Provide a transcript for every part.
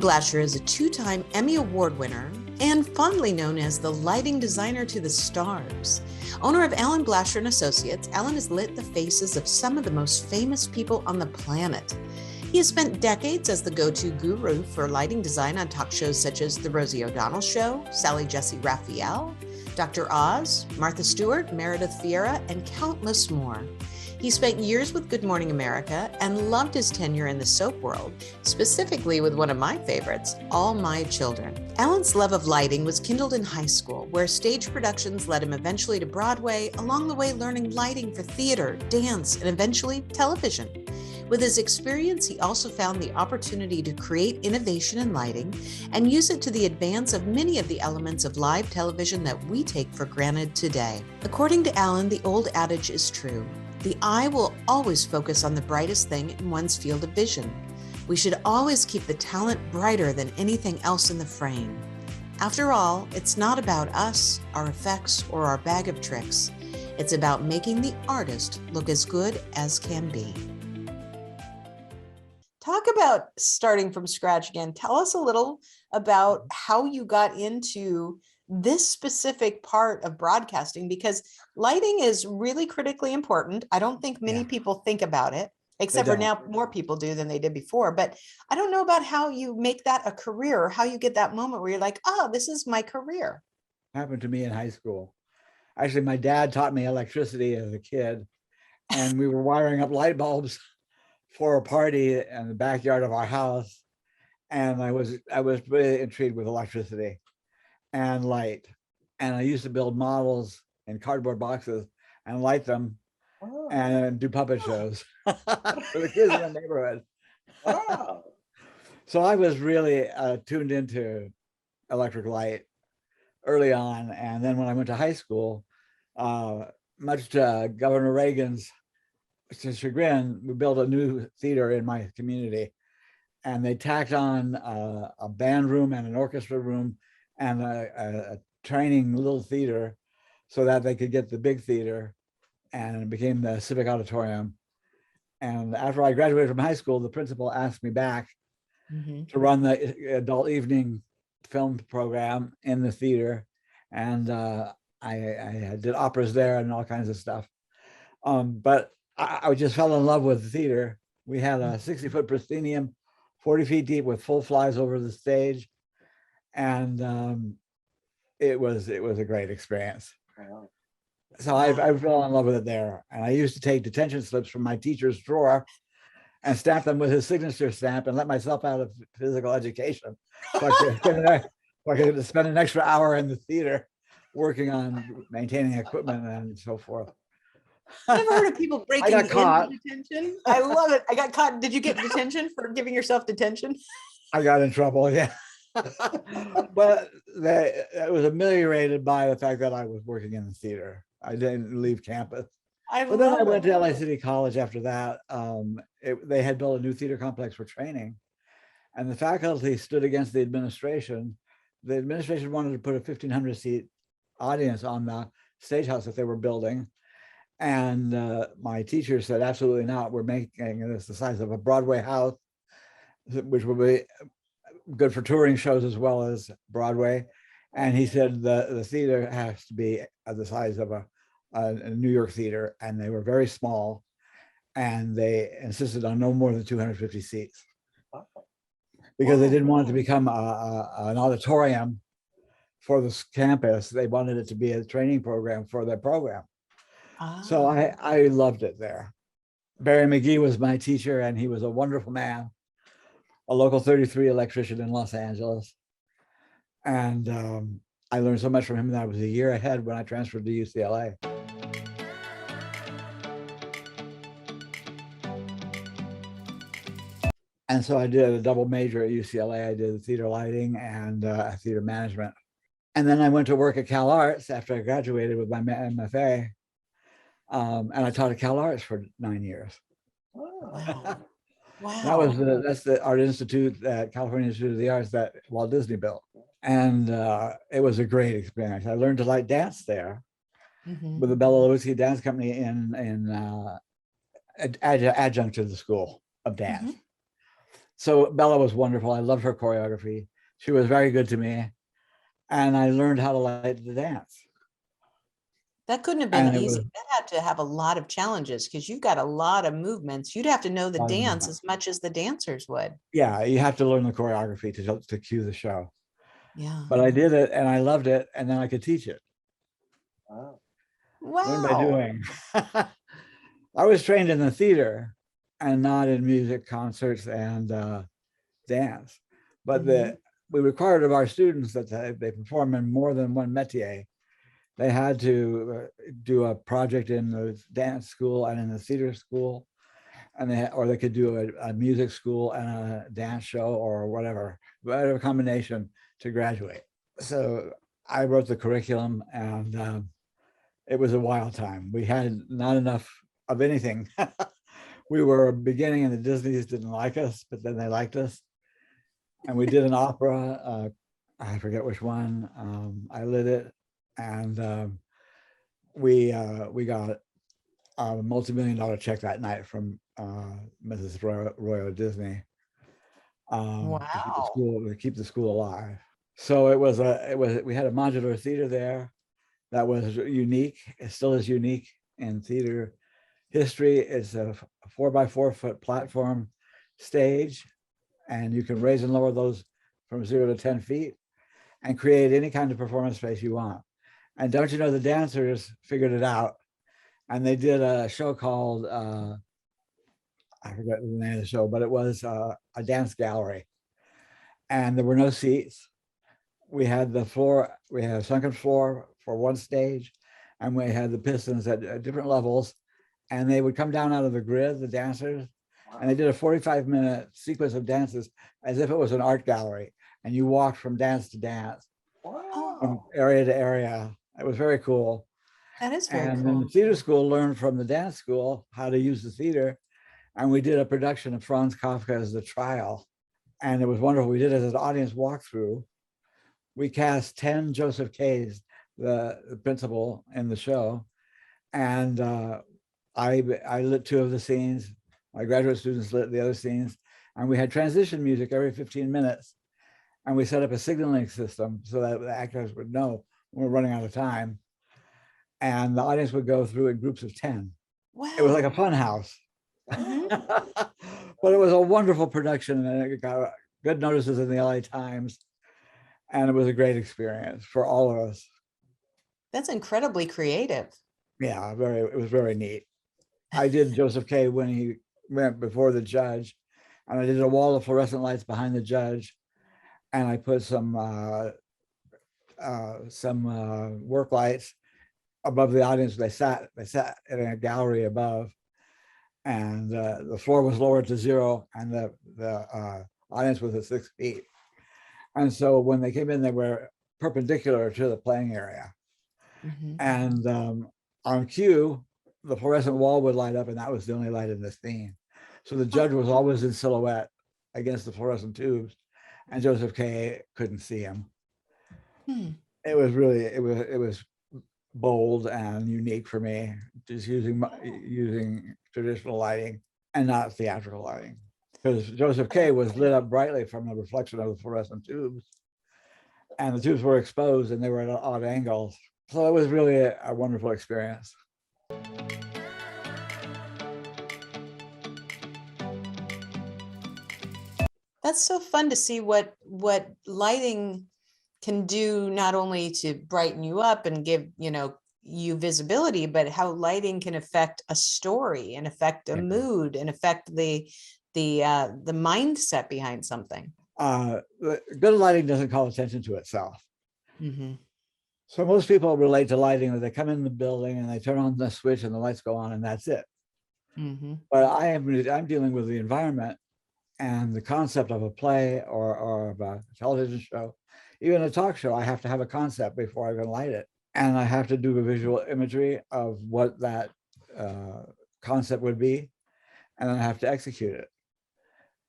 Blacher is a two-time Emmy Award winner and fondly known as the lighting designer to the stars. Owner of Alan Blacher Associates, Alan has lit the faces of some of the most famous people on the planet. He has spent decades as the go-to guru for lighting design on talk shows such as The Rosie O'Donnell Show, Sally Jessy Raphael, Dr. Oz, Martha Stewart, Meredith Vieira, and countless more. He spent years with Good Morning America and loved his tenure in the soap world, specifically with one of my favorites, All My Children. Alan's love of lighting was kindled in high school, where stage productions led him eventually to Broadway, along the way learning lighting for theater, dance, and eventually television. With his experience, he also found the opportunity to create innovation in lighting and use it to the advance of many of the elements of live television that we take for granted today. According to Alan, the old adage is true. The eye will always focus on the brightest thing in one's field of vision. We should always keep the talent brighter than anything else in the frame. After all, it's not about us, our effects, or our bag of tricks. It's about making the artist look as good as can be. Talk about starting from scratch again. Tell us a little about how you got into this specific part of broadcasting, because lighting is really critically important. I don't think many people think about it, except for now more people do than they did before. But I don't know about how you make that a career, or how you get that moment where you're like, oh, this is my career. Happened to me in high school. Actually, my dad taught me electricity as a kid, and we were wiring up light bulbs for a party in the backyard of our house. And I was really intrigued with electricity and light. And I used to build models in cardboard boxes and light them and do puppet shows for the kids in the neighborhood. So I was really tuned into electric light early on. And then when I went to high school, much to Governor Reagan's chagrin, we built a new theater in my community. And they tacked on a band room and an orchestra room and a training little theater so that they could get the big theater, and it became the Civic Auditorium. And after I graduated from high school, the principal asked me back to run the adult evening film program in the theater. And I did operas there and all kinds of stuff. But I just fell in love with the theater. We had a 60-foot proscenium, 40 feet deep, with full flies over the stage. And it was a great experience. So I fell in love with it there. And I used to take detention slips from my teacher's drawer and stamp them with his signature stamp and let myself out of physical education. So I could spend an extra hour in the theater working on maintaining equipment and so forth. I've never heard of people breaking into detention. I love it. I got caught. Did you get detention for giving yourself detention? I got in trouble, yeah. But it was ameliorated by the fact that I was working in the theater. I didn't leave campus. But then I went to LA City College after that. They had built a new theater complex for training, and the faculty stood against the administration. The administration wanted to put a 1,500 seat audience on the stage house that they were building. And my teacher said, absolutely not. We're making this the size of a Broadway house, which will be good for touring shows as well as Broadway. And he said the theater has to be the size of a New York theater. And they were very small. And they insisted on no more than 250 seats, because they didn't want it to become an auditorium for this campus. They wanted it to be a training program for their program. So I loved it there. Barry McGee was my teacher, and he was a wonderful man, a local 33 electrician in Los Angeles. And I learned so much from him that I was a year ahead when I transferred to UCLA. And so I did a double major at UCLA. I did theater lighting and theater management. And then I went to work at Cal Arts after I graduated with my MFA. And I taught at Cal Arts for 9 years. Wow. That's the Art Institute at California Institute of the Arts that Walt Disney built. And it was a great experience. I learned to light dance there with the Bela Lugosi Dance Company in adjunct to the School of Dance. So Bella was wonderful. I loved her choreography. She was very good to me. And I learned how to light the dance. That couldn't have been And it was easy. That had to have a lot of challenges because you've got a lot of movements. You'd have to know the a lot of dance movement. as much as the dancers would. Yeah, you have to learn the choreography to cue the show. Yeah. But I did it and I loved it, and then I could teach it. Learn by Wow. doing. I was trained in the theater and not in music, concerts, and dance. But we required of our students that they perform in more than one métier. They had to do a project in the dance school and in the theater school, and they could do a music school and a dance show or whatever combination to graduate. So I wrote the curriculum, and it was a wild time. We had not enough of anything. We were beginning, and the Disneys didn't like us, but then they liked us. And we did an opera. I forget which one. I lit it, and we got a multi-million-dollar check that night from Mrs. Royal Disney Wow. to keep the school alive. So we had a modular theater there that was unique. It still is unique in theater history. It's a 4x4 foot platform stage, and you can raise and lower those from 0 to 10 feet and create any kind of performance space you want. And don't you know, the dancers figured it out, and they did a show called I forget the name of the show, but it was a dance gallery, and there were no seats. We had a sunken floor for one stage, and we had the pistons at different levels, and they would come down out of the grid, the dancers, and they did a 45-minute sequence of dances as if it was an art gallery, and you walked from dance to dance, from area to area. It was very cool. That is very And then the cool. theater school learned from the dance school how to use the theater, and we did a production of Franz Kafka's The Trial, and it was wonderful. We did it as an audience walkthrough. We cast 10 Joseph K's, the principal in the show, and I lit 2 of the scenes. My graduate students lit the other scenes, and we had transition music every 15 minutes, and we set up a signaling system so that the actors would know when we're running out of time, and the audience would go through in groups of 10. Wow. It was like a fun house. But it was a wonderful production, and it got good notices in the LA Times, and it was a great experience for all of us. That's incredibly creative. Yeah, it was very neat. I did Joseph K. when he went before the judge, and I did a wall of fluorescent lights behind the judge, and I put some work lights above the audience. They sat in a gallery above, and the floor was lowered to 0, and the audience was at 6 feet. And so when they came in, they were perpendicular to the playing area. And on cue, the fluorescent wall would light up, and that was the only light in the scene. So the judge was always in silhouette against the fluorescent tubes, and Joseph K. couldn't see him. It was bold and unique for me, just using traditional lighting and not theatrical lighting, because Joseph K. was lit up brightly from the reflection of the fluorescent tubes, and the tubes were exposed and they were at odd angles. So it was really a wonderful experience. That's so fun to see what lighting can do, not only to brighten you up and give, you visibility, but how lighting can affect a story and affect a mood and affect the mindset behind something. Good lighting doesn't call attention to itself. So most people relate to lighting that they come in the building and they turn on the switch and the lights go on and that's it. But I'm dealing with the environment and the concept of a play or of a television show, even a talk show. I have to have a concept before I can light it. And I have to do the visual imagery of what that concept would be, and then I have to execute it.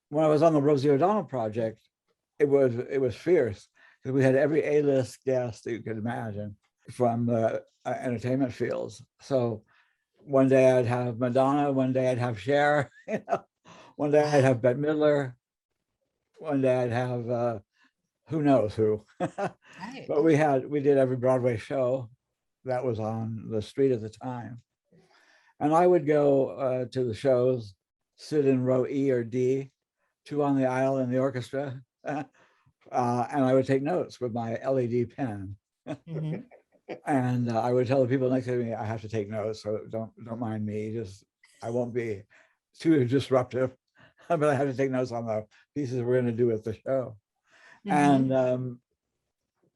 When I was on the Rosie O'Donnell project, it was fierce, because we had every A-list guest that you could imagine from the entertainment fields. So one day I'd have Madonna, one day I'd have Cher, one day I'd have Bette Midler, one day I'd have who knows who. Right. But we did every Broadway show that was on the street at the time. And I would go to the shows, sit in row E or D, two on the aisle in the orchestra, and I would take notes with my LED pen. Mhm. And I would tell the people next to me, I have to take notes, so don't mind me. Just I won't be too disruptive, but I have to take notes on the pieces we're going to do at the show. Mhm. And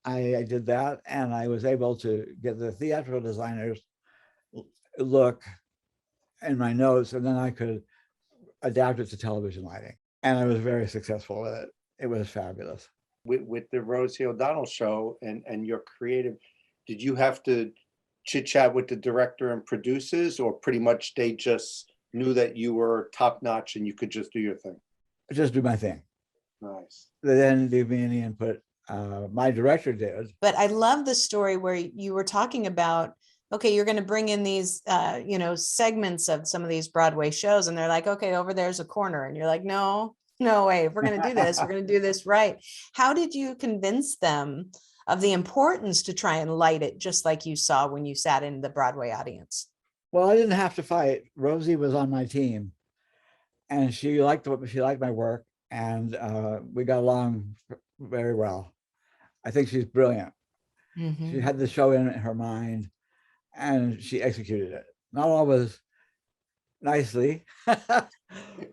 I did that, and I was able to get the theatrical designers look in my notes, and then I could adapt it to television lighting. And I was very successful with it. It was fabulous. With the Rosie O'Donnell show and your creative, did you have to chit chat with the director and producers, or pretty much they just knew that you were top notch and you could just do your thing? Just do my thing. Nice. They didn't give me any input. My director did. But I love the story where you were talking about, okay, you're going to bring in these, segments of some of these Broadway shows, and they're like, okay, over there's a corner, and you're like, no way, if we're going to do this, we're going to do this right. How did you convince them of the importance to try and light it just like you saw when you sat in the Broadway audience? Well, I didn't have to fight. Rosie was on my team, and she liked my work, and we got along very well. I think she's brilliant. Mhm. She had the show in her mind, and she executed it. Not always nicely,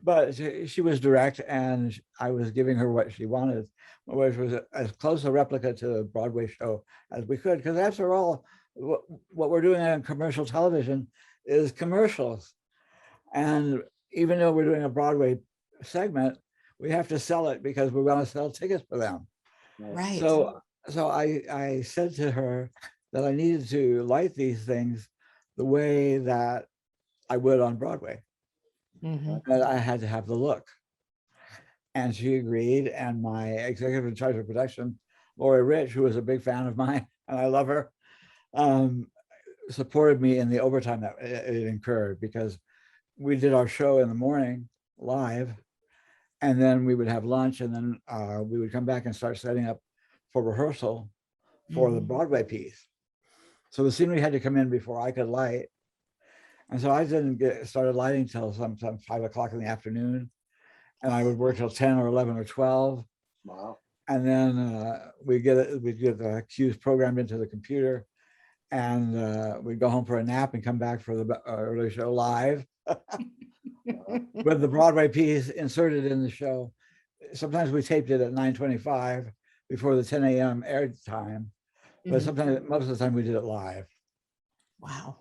but she was direct, and I was giving her what she wanted, which was as close a replica to the Broadway show as we could. Because after all, what we're doing on commercial television is commercials. And even though we're doing a Broadway segment, we have to sell it because we're going to sell tickets for them. Right. So I said to her that I needed to light these things the way that I would on Broadway. Mhm. That I had to have the look. And she agreed. And my executive in charge of production, Lori Rich, who was a big fan of mine, and I love her, supported me in the overtime that it incurred, because we did our show in the morning live, and then we would have lunch, and then we would come back and start setting up for rehearsal for the Mhm. Broadway piece. So the scenery had to come in before I could light. And so I didn't get started lighting till sometime 5 o'clock in the afternoon. And I would work till 10 or 11 or 12. Wow. And then we'd get the cues programmed into the computer, and we'd go home for a nap and come back for the early show live with the Broadway piece inserted in the show. Sometimes we taped it at 9:25 before the 10 a.m. air time, but Mhm. sometimes, most of the time, we did it live, Wow.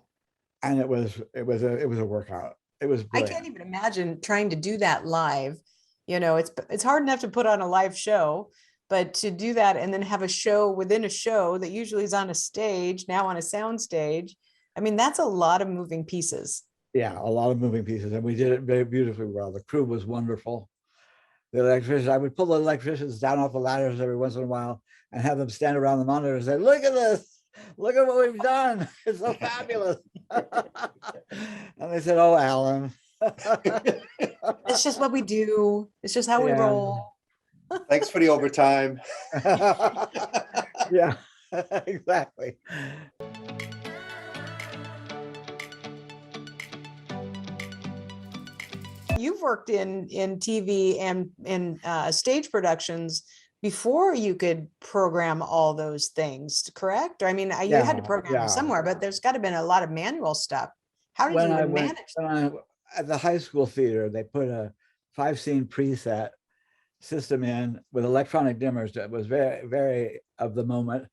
and it was a workout. It was I brilliant. can't even imagine trying to do that live. It's hard enough to put on a live show, but to do that and then have a show within a show that usually is on a stage, now on a sound stage. I mean, that's a lot of moving pieces. Yeah, a lot of moving pieces, and we did it very beautifully well. The crew was wonderful. The electricians, I would pull the electricians down off the ladders every once in a while and have them stand around the monitor and say, "Look at this! Look at what we've done! It's so fabulous!" And they said, "Oh, Alan." It's just what we do. It's just how we Yeah. roll. Thanks for the overtime. Yeah, exactly. You've worked in TV and in stage productions before you could program all those things, correct? Or I mean, you had to program them Yeah. somewhere, but there's got to have been a lot of manual stuff. How did you even manage? At the high school theater, they put a 5-scene preset system in with electronic dimmers that was very, very of the moment.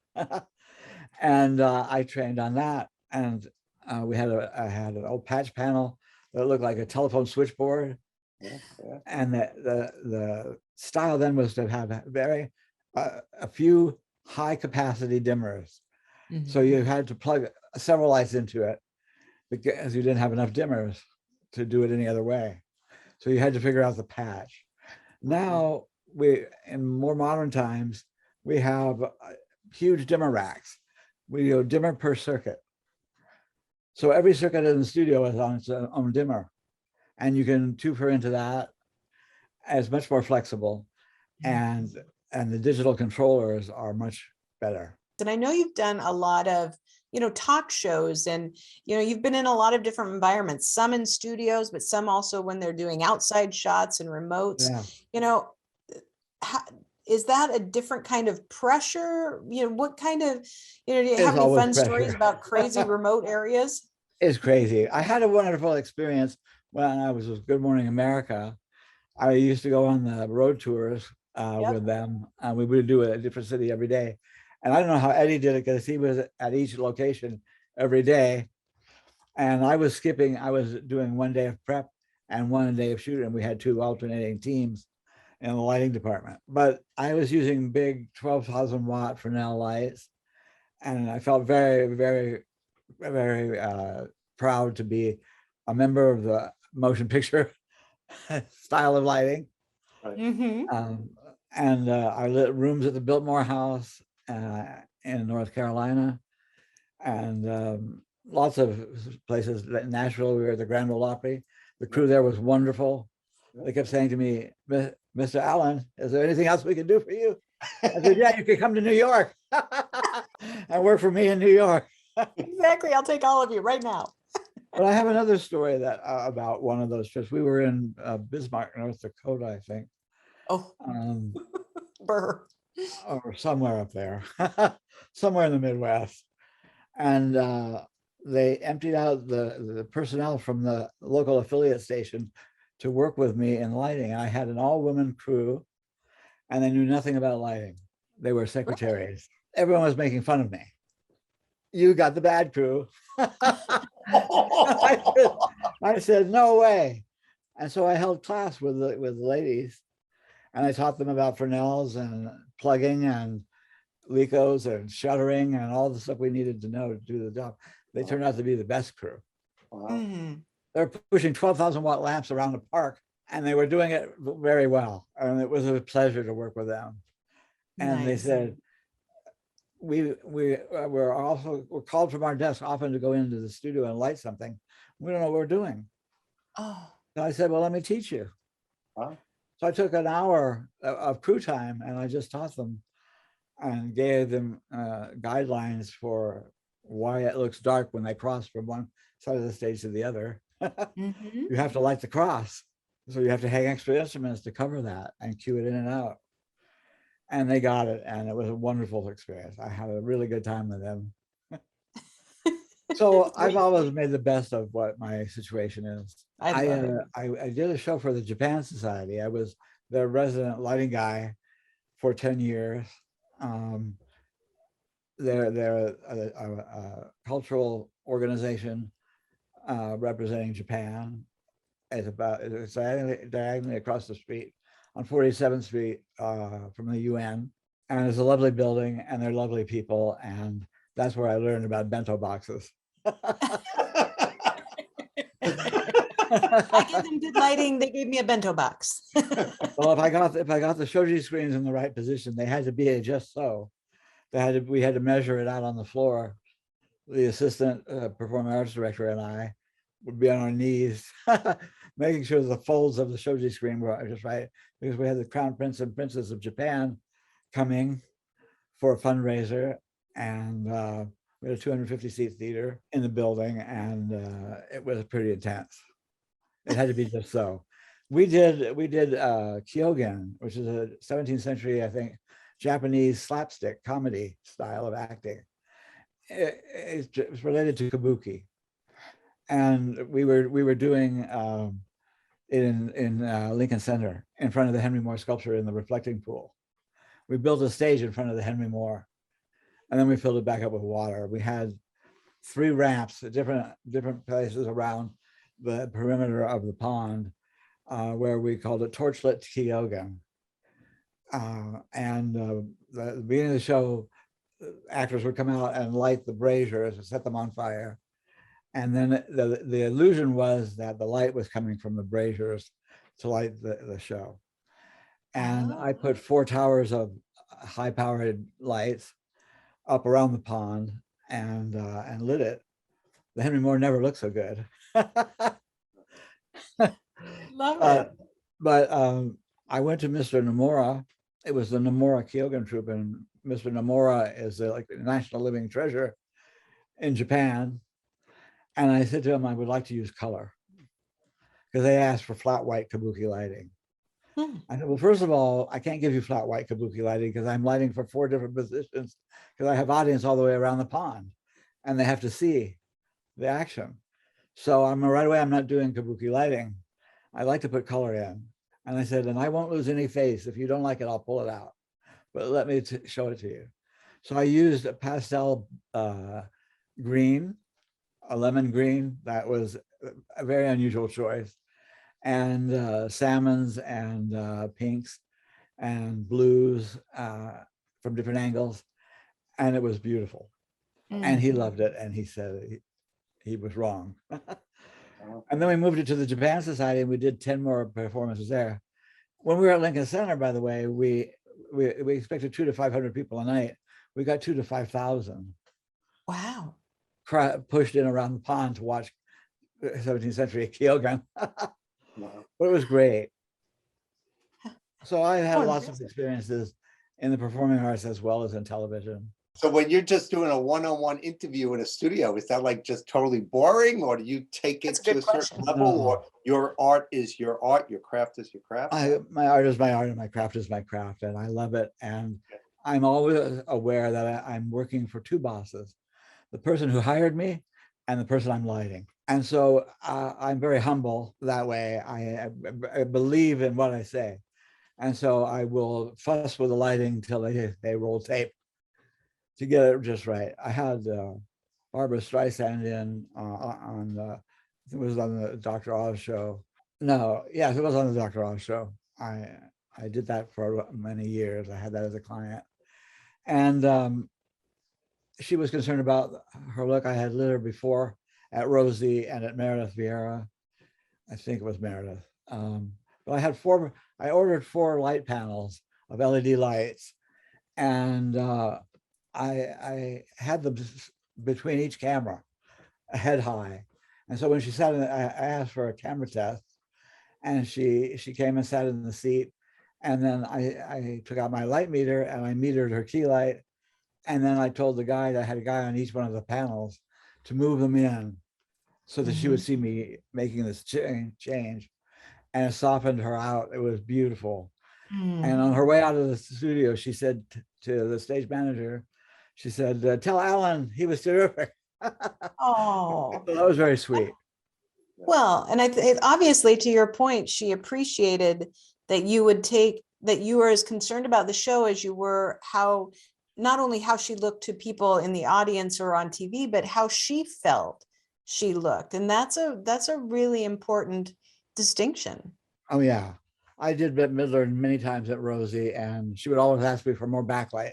And I trained on that. And I had an old patch panel that looked like a telephone switchboard. Yeah. And the style then was to have a few high capacity dimmers. So you had to plug several lights into it because you didn't have enough dimmers to do it any other way. So you had to figure out the patch. Now in more modern times, we have huge dimmer racks. We go dimmer per circuit. So every circuit in the studio is on its own dimmer, and you can tuber into that. It's much more flexible. and the digital controllers are much better. And I know you've done a lot of, talk shows, and, you've been in a lot of different environments, some in studios, but some also when they're doing outside shots and remotes. Yeah. How, is that a different kind of pressure? What kind of, do you It's have any always fun stories pressure. about crazy remote areas? It's crazy. I had a wonderful experience when I was with Good Morning America. I used to go on the road tours Yep. with them, and we would do it at a different city every day. And I don't know how Eddie did it, because he was at each location every day. And I was doing one day of prep and one day of shooting. We had two alternating teams in the lighting department. But I was using big 12,000 watt Fresnel lights. And I felt very, very, very proud to be a member of the motion picture style of lighting. Mm-hmm. And I lit rooms at the Biltmore House in North Carolina, and lots of places. Nashville, we were at the Grand Ole Opry. The crew there was wonderful. They kept saying to me, "Mr. Allen, is there anything else we can do for you?" I said, "Yeah, you could come to New York and work for me in New York." Exactly. I'll take all of you right now. But I have another story that about one of those trips. We were in Bismarck, North Dakota, I think. Oh, burr. Or somewhere up there, somewhere in the Midwest. And they emptied out the personnel from the local affiliate station to work with me in lighting. I had an all-woman crew, and they knew nothing about lighting. They were secretaries. Everyone was making fun of me. You got the bad crew. I said, no way. And so I held class with the ladies, and I taught them about Fresnels and plugging and Lecos and shuttering and all the stuff we needed to know to do the job. They turned out to be the best crew. Wow. Mm-hmm. They're pushing 12,000 watt lamps around the park, and they were doing it very well. And it was a pleasure to work with them. And they Nice. said, we're called from our desk often to go into the studio and light something. We don't know what we're doing. Oh, So I said, well, let me teach you. Wow. So I took an hour of crew time, and I just taught them and gave them guidelines for why it looks dark when they cross from one side of the stage to the other. mm-hmm. You have to light the cross. So you have to hang extra instruments to cover that and cue it in and out. And they got it, and it was a wonderful experience. I had a really good time with them. So I've always made the best of what my situation is. I love it. I did a show for the Japan Society. I was their resident lighting guy for 10 years. They're a cultural organization representing Japan. It's diagonally across the street on 47th Street from the UN. And it's a lovely building, and they're lovely people. And that's where I learned about bento boxes. I gave them good lighting. They gave me a bento box. Well, if I got the shoji screens in the right position, they had to be just so. We had to measure it out on the floor. The assistant performing arts director and I would be on our knees, making sure the folds of the shoji screen were just right, because we had the Crown Prince and Princess of Japan coming for a fundraiser, and we had a 250-seat theater in the building, and it was pretty intense. It had to be just so. We did Kyogen, which is a 17th century, I think, Japanese slapstick comedy style of acting. It's related to kabuki, and we were doing it in Lincoln Center in front of the Henry Moore sculpture in the reflecting pool. We built a stage in front of the Henry Moore, and then we filled it back up with water. We had 3 ramps at different places around the perimeter of the pond, where we called it torchlit Kyogen. The beginning of the show, actors would come out and light the braziers and set them on fire. And then the illusion was that the light was coming from the braziers to light the show. And I put 4 towers of high-powered lights up around the pond and lit it. The Henry Moore never looked so good. Love it. But I went to Mr. Nomura it was the Nomura Kyogen troupe, and Mr. Nomura is like the national living treasure in Japan. And I said to him, I would like to use color, because they asked for flat white kabuki lighting. I said, well, first of all, I can't give you flat white kabuki lighting because I'm lighting for 4 different positions, because I have audience all the way around the pond and they have to see the action. So right away, I'm not doing kabuki lighting. I like to put color in. And I said, and I won't lose any face. If you don't like it, I'll pull it out. But let me show it to you. So I used a pastel green, a lemon green. That was a very unusual choice. And salmons and pinks and blues from different angles. And it was beautiful. And he loved it. And he said he was wrong. And then we moved it to the Japan Society, and we did 10 more performances there. When we were at Lincoln Center, by the way, we expected 200 to 500 people a night. We got 2,000 to 5,000. Wow. Pushed in around the pond to watch 17th century Kyogen. Wow. But it was great. So I had lots of experiences in the performing arts as well as in television. So when you're just doing a one-on-one interview in a studio, is that like just totally boring, or do you take it to a certain level, or your art is your art, your craft is your craft? My art is my art and my craft is my craft, and I love it. And I'm always aware that I'm working for 2 bosses, the person who hired me and the person I'm lighting. And so I'm very humble that way. I believe in what I say. And so I will fuss with the lighting till they roll tape to get it just right. I had Barbara Streisand in it was on the Dr. Oz show. No, yes, it was on the Dr. Oz show. I did that for many years. I had that as a client. And she was concerned about her look. I had lit her before at Rosie and at Meredith Vieira. I think it was Meredith. But I ordered 4 light panels of LED lights, and I had them between each camera, a head high. And so when she sat in, I asked for a camera test, and she came and sat in the seat. And then I took out my light meter and I metered her key light. And then I told the guy that I had a guy on each one of the panels to move them in so that she would see me making this change. And it softened her out. It was beautiful. And on her way out of the studio, she said to the stage manager, she said, tell Alan he was terrific. Oh, So that was very sweet. well, and obviously, to your point, she appreciated that you were as concerned about the show as you were not only how she looked to people in the audience or on TV, but how she felt she looked. And that's a really important distinction. Oh yeah. I did Bette Midler many times at Rosie, and she would always ask me for more backlight.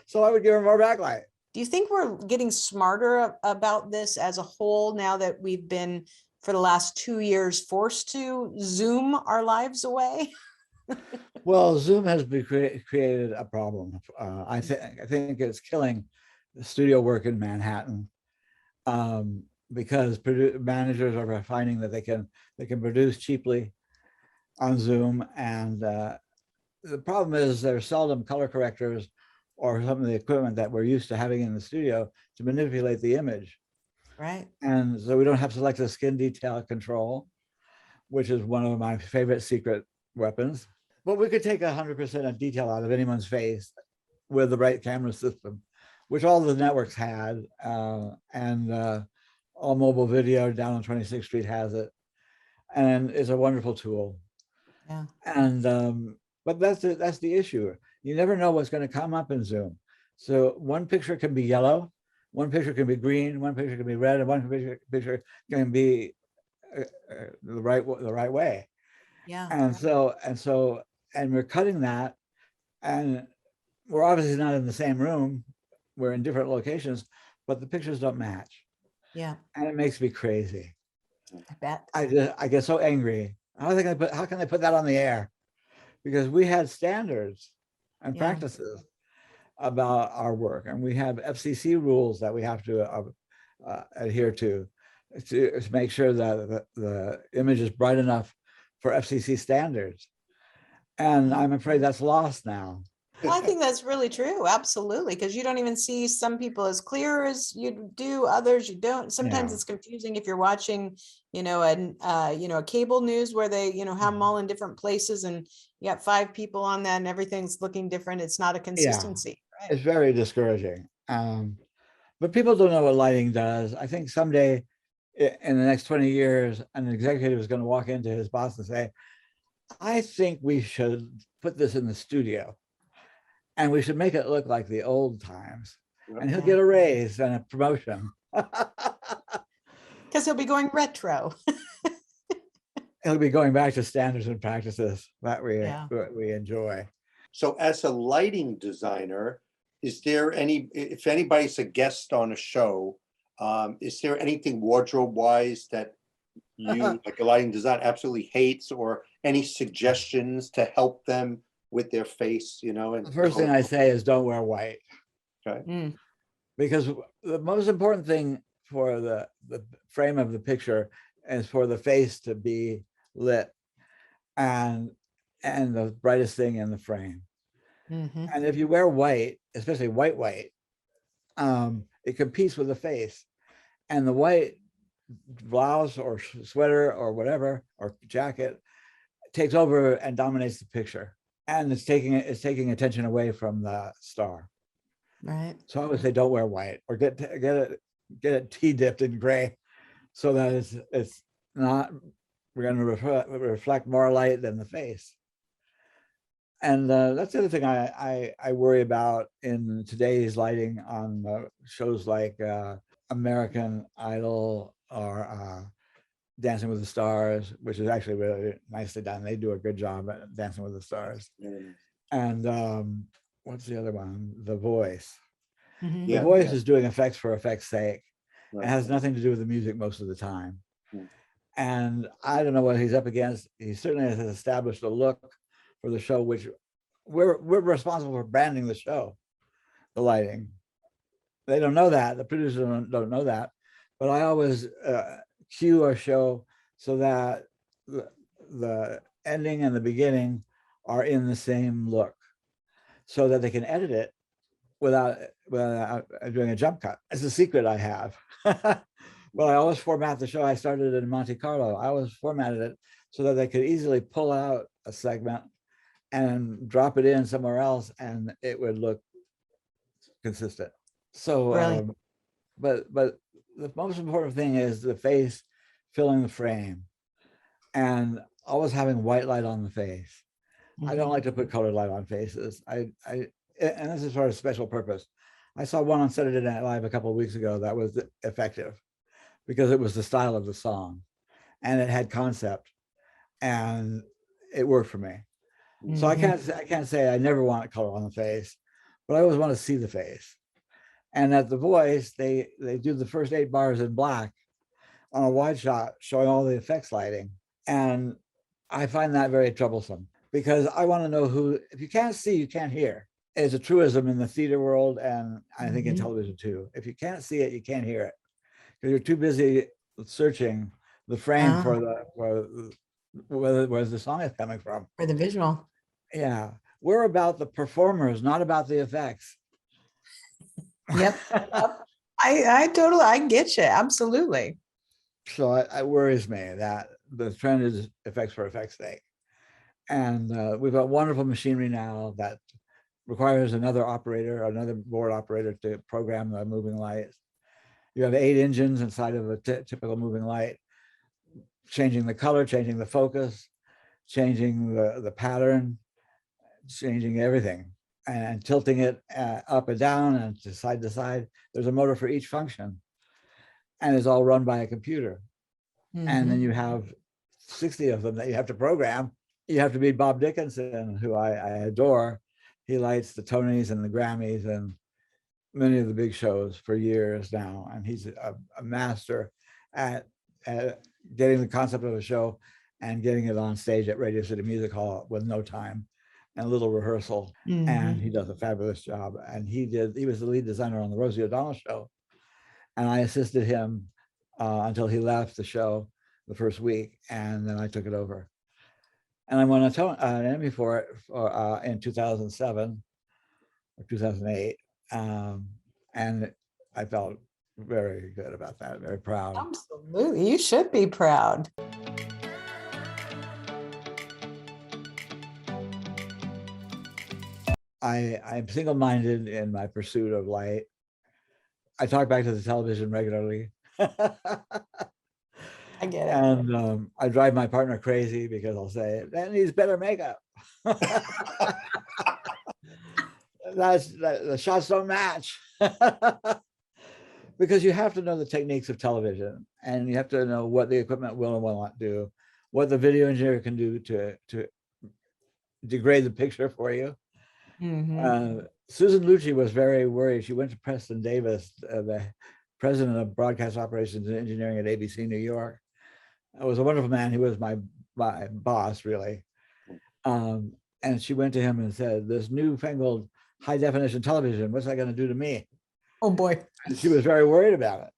So I would give her more backlight. Do you think we're getting smarter about this as a whole now that we've been, for the last 2 years, forced to Zoom our lives away? Well, Zoom has created a problem. I think it's killing the studio work in Manhattan, because managers are finding that they can produce cheaply on Zoom, and the problem is there's seldom color correctors or some of the equipment that we're used to having in the studio to manipulate the image. Right. And so we don't have selective skin detail control, which is one of my favorite secret weapons. But we could take 100% of detail out of anyone's face with the right camera system, which all the networks had, and all mobile video down on 26th Street has it. And it's a wonderful tool. Yeah. And but that's the issue. You never know what's going to come up in Zoom. So one picture can be yellow, one picture can be green, one picture can be red, and one picture can be the right way. Yeah. And we're cutting that, and we're obviously not in the same room. We're in different locations, but the pictures don't match. Yeah. And it makes me crazy. I bet. I get so angry. How can they put that on the air? Because we had standards and practices about our work, and we have FCC rules that we have to adhere to make sure that the image is bright enough for FCC standards. And I'm afraid that's lost now. Well, I think that's really true. Absolutely. Because you don't even see some people as clear as you do, others you don't. Sometimes Yeah. it's confusing if you're watching, a cable news where they, have them all in different places and you got 5 people on that and everything's looking different. It's not a Yeah, consistency. Right. it's very discouraging. But people don't know what lighting does. I think someday in the next 20 years, an executive is going to walk into his boss and say, I think we should put this in the studio and we should make it look like the old times. And he'll get a raise and a promotion. Because he'll be going retro. He'll be going back to standards and practices that Yeah. we enjoy. So as a lighting designer, is there if anybody's a guest on a show, is there anything wardrobe wise that you, like a lighting designer, absolutely hates, or any suggestions to help them with their face, And The first thing I say is don't wear white. Okay. Because the most important thing for the frame of the picture is for the face to be lit and the brightest thing in the frame. Mm-hmm. And if you wear white, especially white, it competes with the face. And the white blouse or sweater or whatever, or jacket, takes over and dominates the picture. And it's taking attention away from the star. Right. So I would say don't wear white, or get it tea dipped in gray, so that it's not, we're going to reflect more light than the face. And that's the other thing I worry about in today's lighting on shows like American Idol or Dancing with the Stars, which is actually really nicely done. They do a good job at Dancing with the Stars. And what's the other one? The Voice. Mm-hmm. The Yeah, Voice yeah. is doing effects for effects' sake. Right. It has nothing to do with the music most of the time. Hmm. And I don't know what he's up against. He certainly has established a look for the show, which we're responsible for branding the show, the lighting. They don't know that. The producers don't know that. But I always cue a show so that the ending and the beginning are in the same look, so that they can edit it without doing a jump cut. It's a secret I have. Well, I always format the show. I started in Monte Carlo. I always formatted it so that they could easily pull out a segment and drop it in somewhere else, and it would look consistent. So, but the most important thing is the face filling the frame, and always having white light on the face. I don't like to put colored light on faces. And this is for a special purpose. I saw one on Saturday Night Live a couple of weeks ago that was effective because it was the style of the song and it had concept and it worked for me. Mm-hmm. So I can't say I never want color on the face, but I always want to see the face. And at The Voice, they do the first 8 bars in black on a wide shot showing all the effects lighting. And I find that very troublesome because I want to know who, if you can't see, you can't hear. It's a truism in the theater world, and I think in television too. If you can't see it, you can't hear it because you're too busy searching the frame for where the song is coming from. For the visual. Yeah, we're about the performers, not about the effects. Yep. I get you. Absolutely. So it worries me that the trend is effects for effects' sake. And we've got wonderful machinery now that requires another board operator to program the moving lights. You have 8 engines inside of a typical moving light, changing the color, changing the focus, changing the pattern, changing everything, and tilting it up and down and to side. There's a motor for each function, and it's all run by a computer. And then you have 60 of them that you have to program. You have to meet Bob Dickinson, who I adore. He lights the Tonys and the Grammys and many of the big shows for years now. And he's a master at getting the concept of a show and getting it on stage at Radio City Music Hall with no time and a little rehearsal. And he does a fabulous job. And he was the lead designer on the Rosie O'Donnell show. And I assisted him until he left the show the first week. And then I took it over. And I won an Emmy for it in 2007 or 2008. And I felt very good about that, very proud. Absolutely. You should be proud. I'm single-minded in my pursuit of light. I talk back to the television regularly. I get it. And I drive my partner crazy because I'll say, that needs better makeup. The shots don't match. Because you have to know the techniques of television, and you have to know what the equipment will and will not do, what the video engineer can do to degrade the picture for you. Susan Lucci was very worried. She went to Preston Davis, the president of broadcast operations and engineering at ABC New York. It was a wonderful man. He was my boss, really. And she went to him and said, this newfangled high definition television, what's that going to do to me? Oh boy. And she was very worried about it.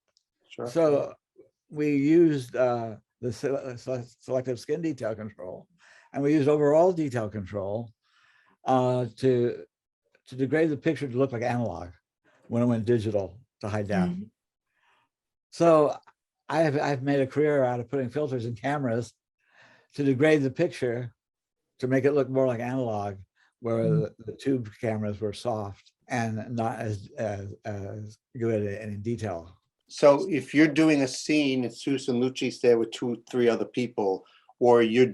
Sure. So we used the selective skin detail control, and we used overall detail control to degrade the picture to look like analog when it went digital to high def. So I've made a career out of putting filters in cameras to degrade the picture to make it look more like analog, where the tube cameras were soft and not as good in detail. So if you're doing a scene and Susan Lucci's there with 2-3 other people, or you're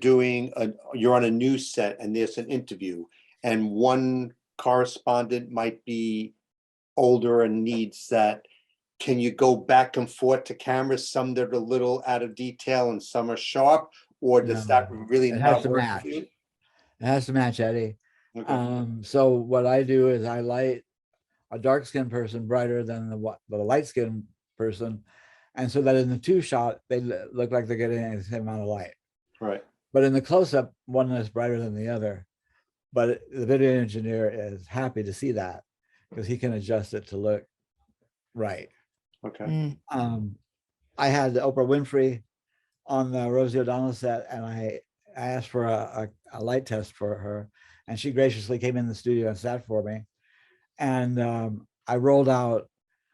on a news set and there's an interview, and one correspondent might be older and needs that, can you go back and forth to cameras, some that are a little out of detail and some are sharp, or does that really not work for you? It has to match, Eddie. Okay. So what I do is I light a dark skinned person brighter than the light skinned person, and so that in the two shot they look like they're getting the same amount of light. Right. But in the close up, one is brighter than the other. But the video engineer is happy to see that because he can adjust it to look right. Okay. I had Oprah Winfrey on the Rosie O'Donnell set, and I asked for a light test for her, and she graciously came in the studio and sat for me. And I rolled out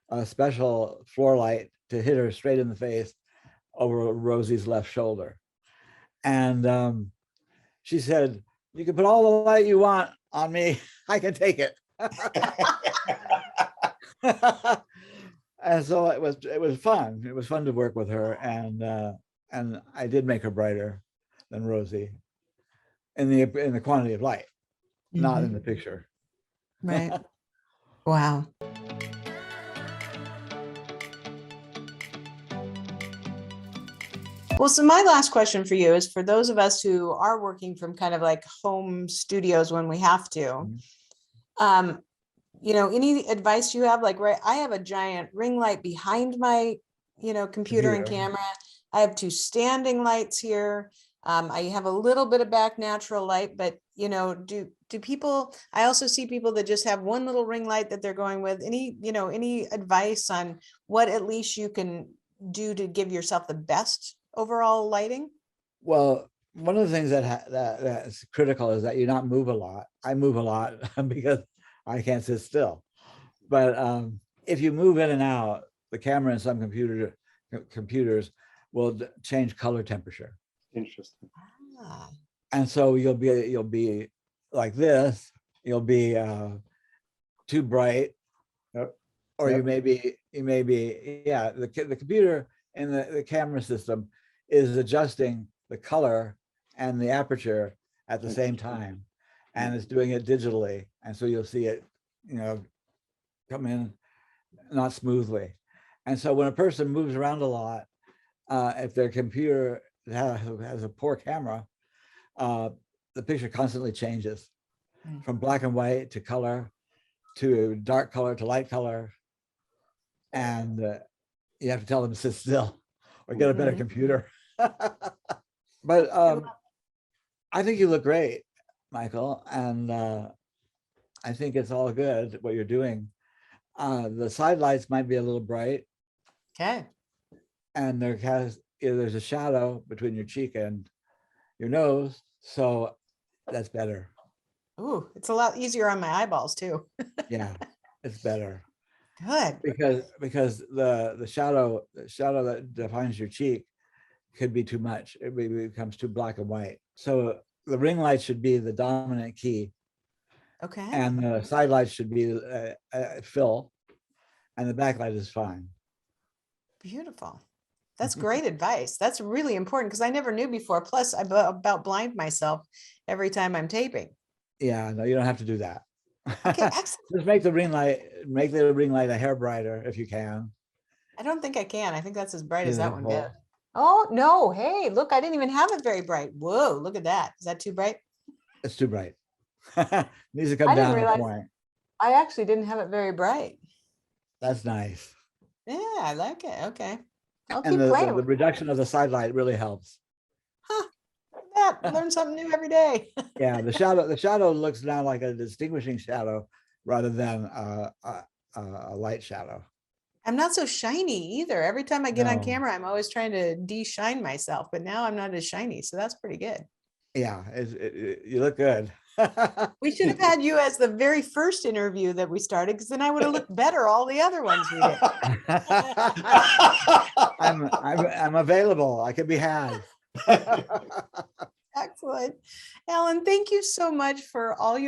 a special floor light to hit her straight in the face over Rosie's left shoulder. And she said, you can put all the light you want on me. I can take it. And so it was fun. It was fun to work with her, and I did make her brighter than Rosie in the quantity of light, not in the picture. Right. Wow. Well, so my last question for you is for those of us who are working from kind of like home studios when we have to, any advice you have? Like, right, I have a giant ring light behind my, computer and camera. I have 2 standing lights here. I have a little bit of back natural light, but do people, I also see people that just have one little ring light that they're going with. Any advice on what at least you can do to give yourself the best overall lighting? Well, one of the things that's critical is that you not move a lot. I move a lot because I can't sit still. But if you move in and out, the camera in some computers will change color temperature. Interesting. And so you'll be like this. You'll be too bright, or you may be the computer and the camera system is adjusting the color and the aperture at the same time, and it's doing it digitally, and so you'll see it come in not smoothly. And so when a person moves around a lot, if their computer has a poor camera, the picture constantly changes from black and white to color to dark color to light color, and you have to tell them to sit still or get a better computer. But I think you look great, Michael, and I think it's all good what you're doing. The side lights might be a little bright. Okay. And there's a shadow between your cheek and your nose. So that's better. Ooh, it's a lot easier on my eyeballs too. Yeah, it's better Good. because the shadow that defines your cheek could be too much. It becomes too black and white. So the ring light should be the dominant key, Okay. and the side light should be fill, and the backlight is fine. Beautiful. That's great advice. That's really important because I never knew before. Plus, I about blind myself every time I'm taping. Yeah, no, you don't have to do that. Okay, excellent. Just make the ring light a hair brighter if you can. I don't think I can. I think that's as bright as that one Beautiful. gets. Oh, no. Hey, look, I didn't even have it very bright. Whoa, look at that. Is that too bright? It's too bright. Needs to come I didn't down a realize- point. I actually didn't have it very bright. That's nice. Yeah, I like it. Okay. I'll And keep playing the with it. reduction of the side light really helps. Huh. That. Learn something new every day. Yeah, the shadow looks now like a distinguishing shadow rather than a light shadow. I'm not so shiny either. Every time I get on No. camera, I'm always trying to de-shine myself, but now I'm not as shiny. So that's pretty good. Yeah, you look good. We should have had you as the very first interview that we started, because then I would have looked better all the other ones we did. I'm available. I can be had. Excellent. Alan, thank you so much for all of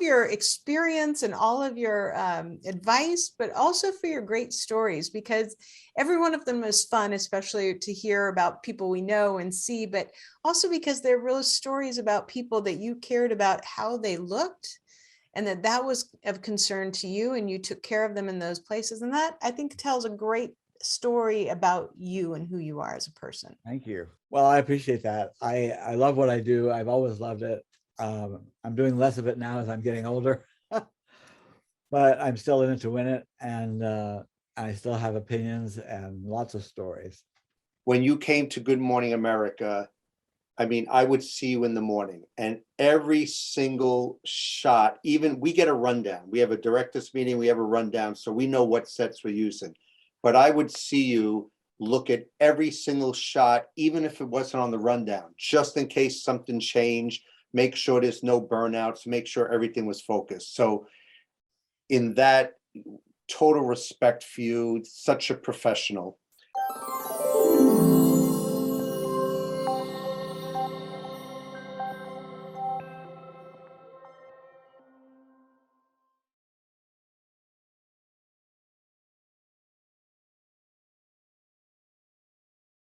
your experience and all of your advice, but also for your great stories, because every one of them is fun, especially to hear about people we know and see, but also because they're real stories about people that you cared about how they looked, and that was of concern to you, and you took care of them in those places. And that, I think, tells a great story about you and who you are as a person. Thank you. Well, I appreciate that. I love what I do. I've always loved it. I'm doing less of it now as I'm getting older, but I'm still in it to win it. And I still have opinions and lots of stories. When you came to Good Morning America, I mean, I would see you in the morning, and every single shot, even we get a rundown. We have a director's meeting, we have a rundown, so we know what sets we're using. But I would see you look at every single shot, even if it wasn't on the rundown, just in case something changed, make sure there's no burnouts, make sure everything was focused. So in that, total respect for you, such a professional.